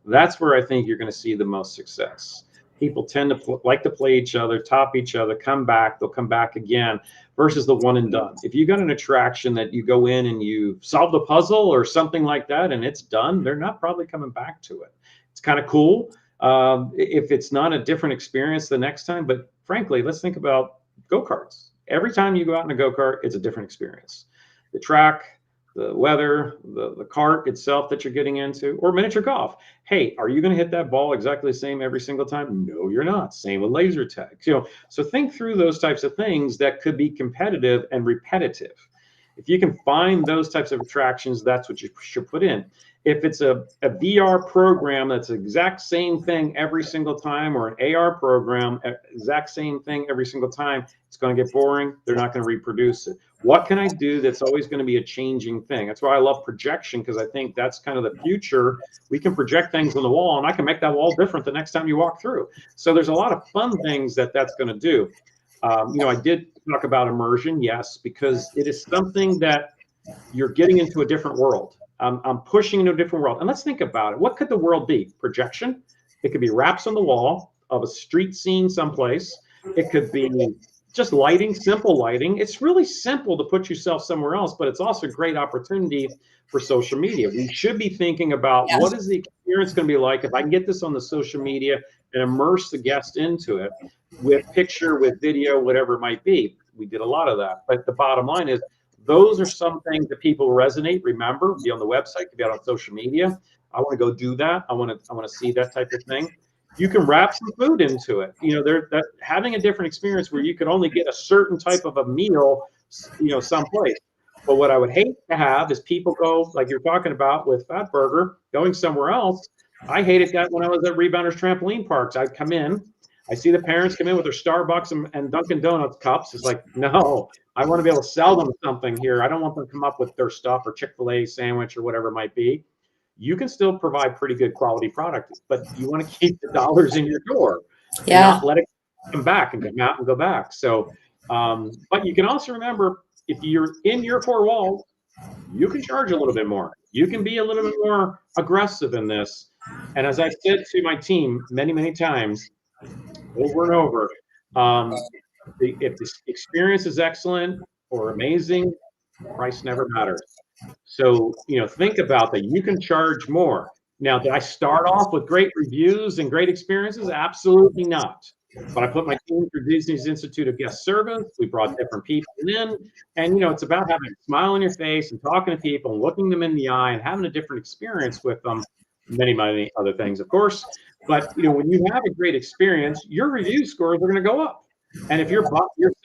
that's where I think you're going to see the most success. People tend to like to play each other, top each other, come back, they'll come back again, versus the one and done. If you got an attraction that you go in and you solve the puzzle or something like that, and it's done, they're not probably coming back to it. It's kind of cool if it's not a different experience the next time. But frankly, let's think about go-karts. Every time you go out in a go-kart, it's a different experience. The track, the weather, the cart itself that you're getting into, or miniature golf. Hey, are you going to hit that ball exactly the same every single time? No, you're not. Same with laser tags. So think through those types of things that could be competitive and repetitive. If you can find those types of attractions, that's what you should put in. If it's a VR program that's the exact same thing every single time, or an AR program, exact same thing every single time, it's going to get boring. They're not going to reproduce it. What can I do that's always going to be a changing thing? That's why I love projection, because I think that's kind of the future. We can project things on the wall, and I can make that wall different the next time you walk through. So there's a lot of fun things that's going to do. I did talk about immersion, yes, because it is something that you're getting into a different world. I'm pushing into a different world. And let's think about it. What could the world be? Projection. It could be wraps on the wall of a street scene someplace. It could be just lighting, simple lighting. It's really simple to put yourself somewhere else, but it's also a great opportunity for social media. We should be thinking about what is the experience going to be like if I can get this on the social media and immerse the guest into it with picture, with video, whatever it might be. We did a lot of that. But the bottom line is, those are some things that people resonate, remember, be on the website, be out on social media. I want to go do that. I want to see that type of thing. You can wrap some food into it. They're having a different experience where you can only get a certain type of a meal, someplace. But what I would hate to have is people go, like you're talking about with Fat Burger, going somewhere else. I hated that when I was at Rebounders Trampoline Parks. I'd come in, I see the parents come in with their Starbucks and Dunkin' Donuts cups. It's like, no, I want to be able to sell them something here. I don't want them to come up with their stuff or Chick-fil-A sandwich or whatever it might be. You can still provide pretty good quality product, but you want to keep the dollars in your door and not let it come back and come out and go back. So, but you can also remember, if you're in your four walls, you can charge a little bit more. You can be a little bit more aggressive in this. And as I said to my team many, many times, over and over, if the experience is excellent or amazing, price never matters. So, think about that. You can charge more. Now, did I start off with great reviews and great experiences? Absolutely not. But I put my team through Disney's Institute of Guest Service. We brought different people in. And, it's about having a smile on your face and talking to people and looking them in the eye and having a different experience with them. Many, many other things, of course. But, when you have a great experience, your review scores are going to go up. And if you're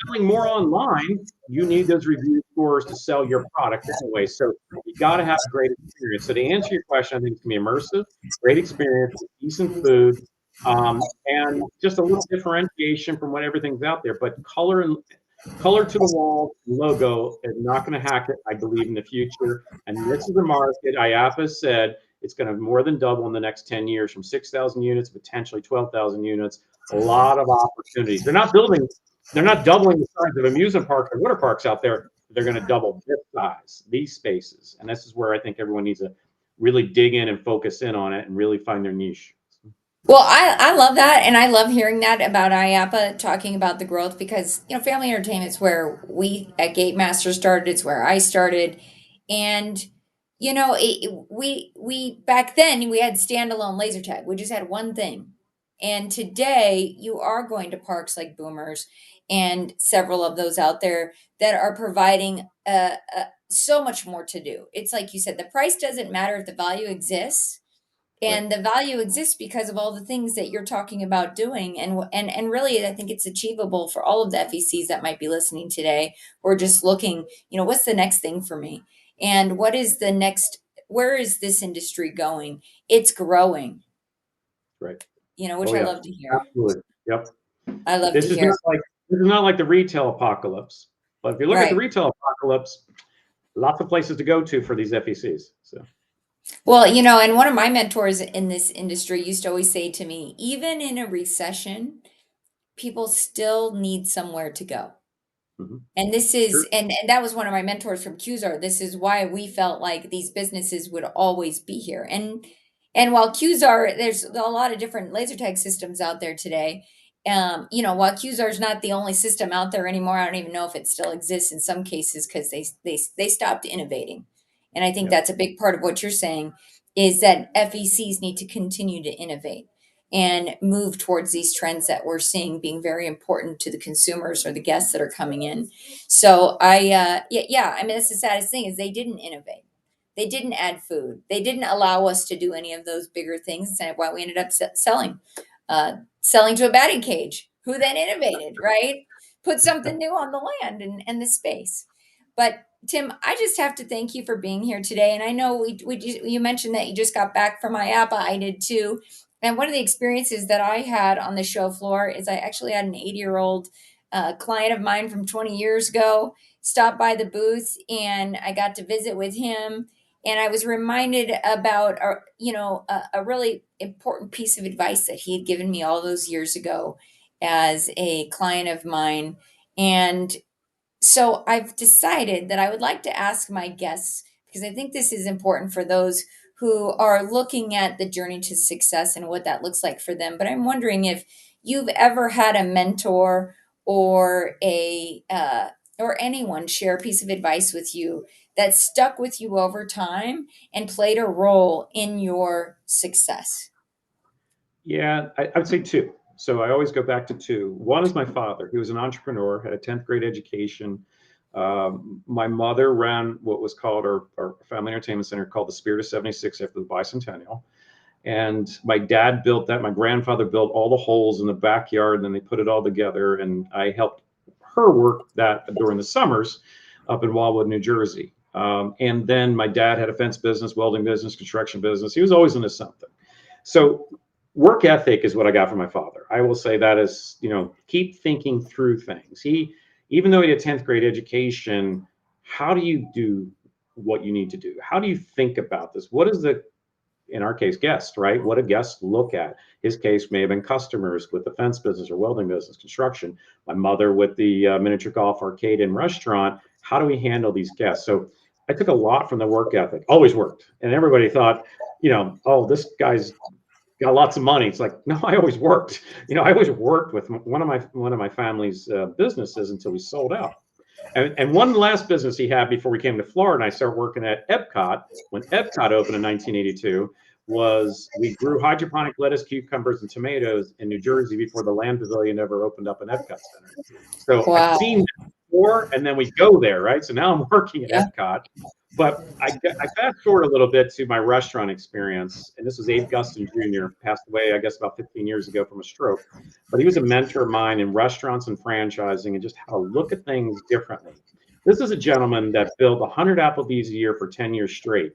selling more online, you need those review scores to sell your product anyway. So you got to have a great experience. So to answer your question, I think it's going to be immersive, great experience, decent food, and just a little differentiation from what everything's out there. But color to the wall logo is not going to hack it, I believe, in the future. And this is the market. IAPA said it's going to more than double in the next 10 years, from 6,000 units, potentially 12,000 units. A lot of opportunities. They're not doubling the size of amusement parks or water parks out there. They're going to double this size, these spaces. And this is where I think everyone needs to really dig in and focus in on it and really find their niche. Well, I love that. And I love hearing that about IAPA talking about the growth because, family entertainment is where we at Gatemaster started. It's where I started. And, we back then we had standalone laser tag. We just had one thing. And today you are going to parks like Boomers and several of those out there that are providing so much more to do. It's like you said, the price doesn't matter if the value exists, and the value exists because of all the things that you're talking about doing. And really, I think it's achievable for all of the FECs that might be listening today, or just looking, what's the next thing for me? And what is the next, where is this industry going? It's growing. Right. Which I love to hear. Absolutely. Yep. I love to hear. This is not like the retail apocalypse. But if you look at the retail apocalypse, lots of places to go to for these FECs. So. Well, and one of my mentors in this industry used to always say to me, even in a recession, people still need somewhere to go. Mm-hmm. And this is, and that was one of my mentors from QZR. This is why we felt like these businesses would always be here. And while QZR, there's a lot of different laser tag systems out there today. While QZR is not the only system out there anymore, I don't even know if it still exists in some cases because they stopped innovating. And I think that's a big part of what you're saying is that FECs need to continue to innovate. and move towards these trends that we're seeing being very important to the consumers or the guests that are coming in. So yeah, I mean, that's the saddest thing is they didn't innovate. They didn't add food. They didn't allow us to do any of those bigger things. And why we ended up selling to a batting cage, who then innovated, right? Put something new on the land and the space. But Tim, I just have to thank you for being here today. And I know you mentioned that you just got back from IAPA. I did too. And one of the experiences that I had on the show floor is I actually had an 80-year-old client of mine from 20 years ago stop by the booth, and I got to visit with him. And I was reminded about a really important piece of advice that he had given me all those years ago as a client of mine. And so I've decided that I would like to ask my guests, because I think this is important for those who are looking at the journey to success and what that looks like for them. But I'm wondering if you've ever had a mentor or or anyone share a piece of advice with you that stuck with you over time and played a role in your success. Yeah, I'd say two. So I always go back to two. One is my father. He was an entrepreneur, had a 10th grade education. My mother ran what was called our family entertainment center called the Spirit of 76 after the bicentennial. And my dad built that. My grandfather built all the holes in the backyard, and then they put it all together. And I helped her work that during the summers up in Wildwood, New Jersey. And then my dad had a fence business, welding business, construction business. He was always into something. So work ethic is what I got from my father. I will say that is, keep thinking through things. Even though he had a 10th grade education, how do you do what you need to do? How do you think about this? What is in our case, guest, right? What do guests look at? His case may have been customers with the fence business or welding business, construction. My mother with the miniature golf arcade and restaurant. How do we handle these guests? So I took a lot from the work ethic, always worked. And everybody thought, oh, this guy's got lots of money. It's like, no, I always worked. I always worked with one of my family's businesses until we sold out. And one last business he had before we came to Florida, and I started working at Epcot. When Epcot opened in 1982, was we grew hydroponic lettuce, cucumbers, and tomatoes in New Jersey before the Land Pavilion ever opened up in Epcot Center. So Wow. I've seen that before, and then we go there, right? So now I'm working at Epcot. But I fast forward a little bit to my restaurant experience, and this was Abe Guston Jr., passed away, I guess, about 15 years ago from a stroke. But he was a mentor of mine in restaurants and franchising and just how to look at things differently. This is a gentleman that built 100 Applebee's a year for 10 years straight.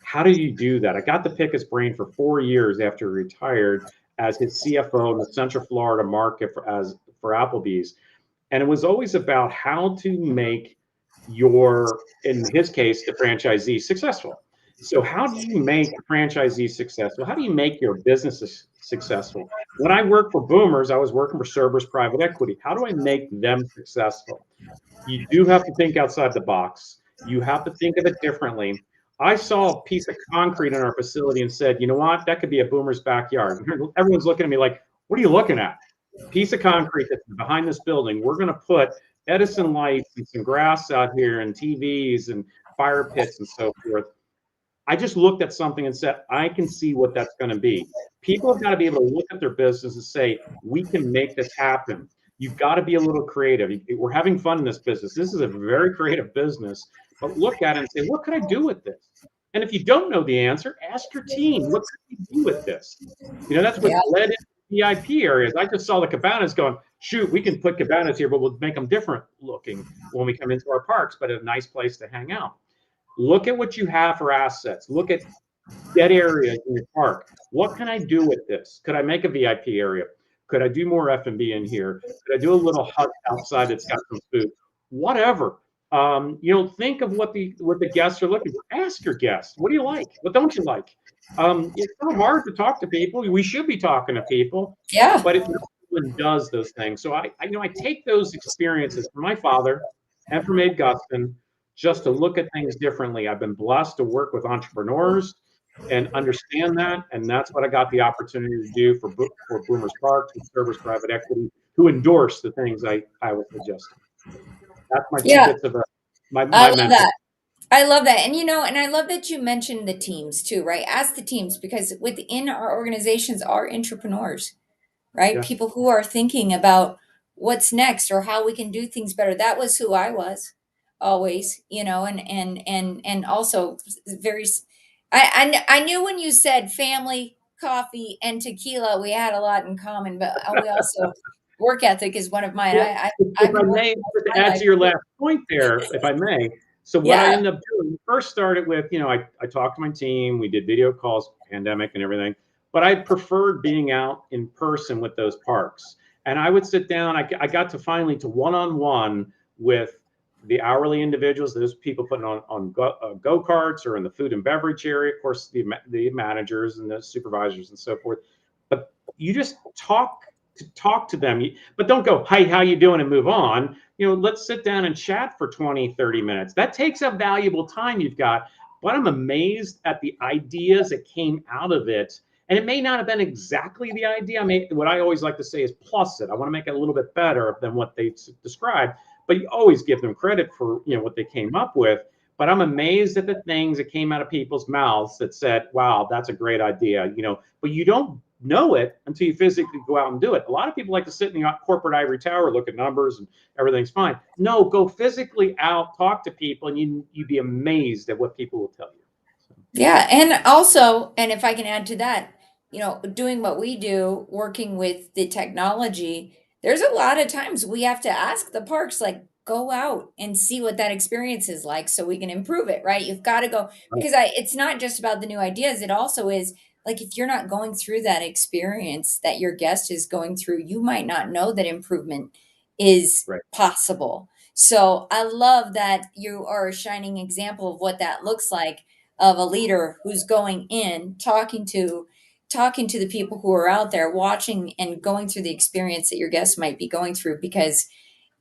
How do you do that? I got to pick his brain for 4 years after he retired as his CFO in the Central Florida market for Applebee's. And it was always about how to make in his case, the franchisee successful. So how do you make a franchisee successful? How do you make your business successful? When I worked for Boomers, I was working for Cerberus Private Equity. How do I make them successful? You do have to think outside the box. You have to think of it differently. I saw a piece of concrete in our facility and said, you know what? That could be a Boomer's backyard. Everyone's looking at me like, what are you looking at? Piece of concrete that's behind this building. We're going to put Edison lights and some grass out here and TVs and fire pits and so forth. I just looked at something and said, I can see what that's going to be. People have got to be able to look at their business and say, we can make this happen. You've got to be a little creative. We're having fun in this business. This is a very creative business, but look at it and say, what can I do with this? And if you don't know the answer, ask your team, what can you do with this? That's what led into VIP areas. I just saw the Cabanas going, shoot, we can put Cabanas here, but we'll make them different looking when we come into our parks, but a nice place to hang out. Look at what you have for assets. Look at dead areas in your park. What can I do with this? Could I make a VIP area? Could I do more F&B in here? Could I do a little hut outside that's got some food? Whatever. Think of what the guests are looking for. Ask your guests, what do you like? What don't you like? It's so hard to talk to people. We should be talking to people. Yeah. But no one does those things. So I take those experiences from my father and from Abe Guston just to look at things differently. I've been blessed to work with entrepreneurs and understand that. And that's what I got the opportunity to do for Boomers Parks and Cerberus Private Equity, who endorse the things I was suggesting. That's my two bits of my I love mentor. that. I love that. And and I love that you mentioned the teams too, right? As the teams, because within our organizations are entrepreneurs, right? Yeah. People who are thinking about what's next or how we can do things better. That was who I was always, and also very I knew when you said family, coffee, and tequila, we had a lot in common, but we also work ethic is one of mine. Well, I've if I been may, working just to my add life to your too. last point there, if I may. So what I Yeah. ended up doing, first started with, I talked to my team, we did video calls, pandemic and everything, but I preferred being out in person with those parks. And I would sit down, I got to finally to one-on-one with the hourly individuals, those people putting on go-karts or in the food and beverage area, of course, the managers and the supervisors and so forth. But you just talk to them, but don't go, "Hi, how you doing?" and move on. Let's sit down and chat for 20, 30 minutes. That takes up valuable time you've got, but I'm amazed at the ideas that came out of it. And it may not have been exactly the idea. What I always like to say is plus it. I want to make it a little bit better than what they described, but you always give them credit for, what they came up with. But I'm amazed at the things that came out of people's mouths that said, "Wow, that's a great idea." But you don't know it until you physically go out and do it. A lot of people like to sit in the corporate ivory tower, look at numbers, and everything's fine. No, go physically out, talk to people, and you'd be amazed at what people will tell you. So, Yeah, and also, and if I can add to that, doing what we do, working with the technology, there's a lot of times we have to ask the parks, like, go out and see what that experience is like so we can improve it, right? You've got to go right, because it's not just about the new ideas, it also is like if you're not going through that experience that your guest is going through, you might not know that improvement is right. possible. So I love that you are a shining example of what that looks like of a leader who's going in talking to the people who are out there watching and going through the experience that your guests might be going through because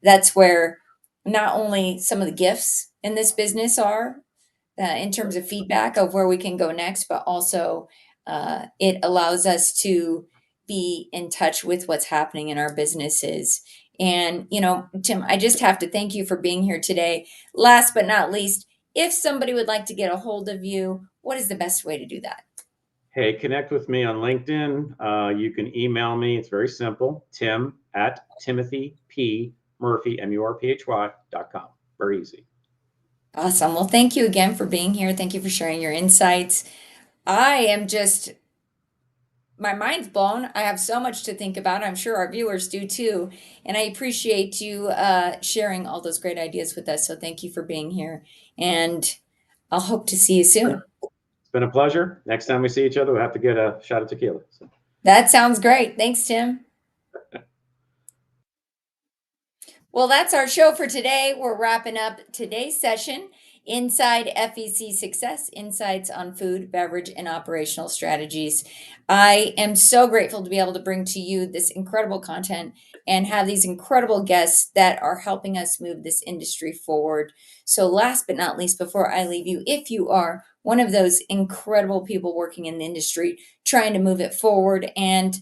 that's where not only some of the gifts in this business are in terms Right. of feedback of where we can go next, but also it allows us to be in touch with what's happening in our businesses. And, Tim, I just have to thank you for being here today. Last but not least, if somebody would like to get a hold of you, what is the best way to do that? Hey, connect with me on LinkedIn. You can email me. It's very simple. Tim at Timothy P. Murphy, Murphy.com. Very easy. Awesome. Well, thank you again for being here. Thank you for sharing your insights. I am just my mind's blown. I have so much to think about. I'm sure our viewers do too. And I appreciate you sharing all those great ideas with us. So thank you for being here. And I'll hope to see you soon. It's been a pleasure. Next time we see each other, we'll have to get a shot of tequila. So. That sounds great. Thanks, Tim. Well, that's our show for today. We're wrapping up today's session inside FEC Success Insights on Food, Beverage, and Operational Strategies. I am so grateful to be able to bring to you this incredible content and have these incredible guests that are helping us move this industry forward. So, last but not least, before I leave you, if you are one of those incredible people working in the industry trying to move it forward and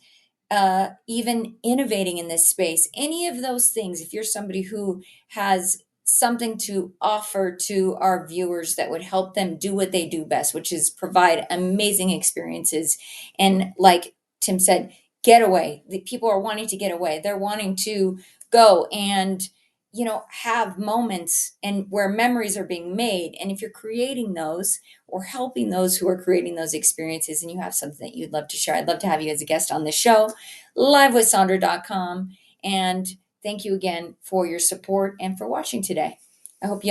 even innovating in this space, any of those things, if you're somebody who has something to offer to our viewers that would help them do what they do best, which is provide amazing experiences. And like Tim said, get away. The people are wanting to get away. They're wanting to go and have moments and where memories are being made. And if you're creating those or helping those who are creating those experiences and you have something that you'd love to share, I'd love to have you as a guest on this show, livewithsondra.com. And thank you again for your support and for watching today. I hope you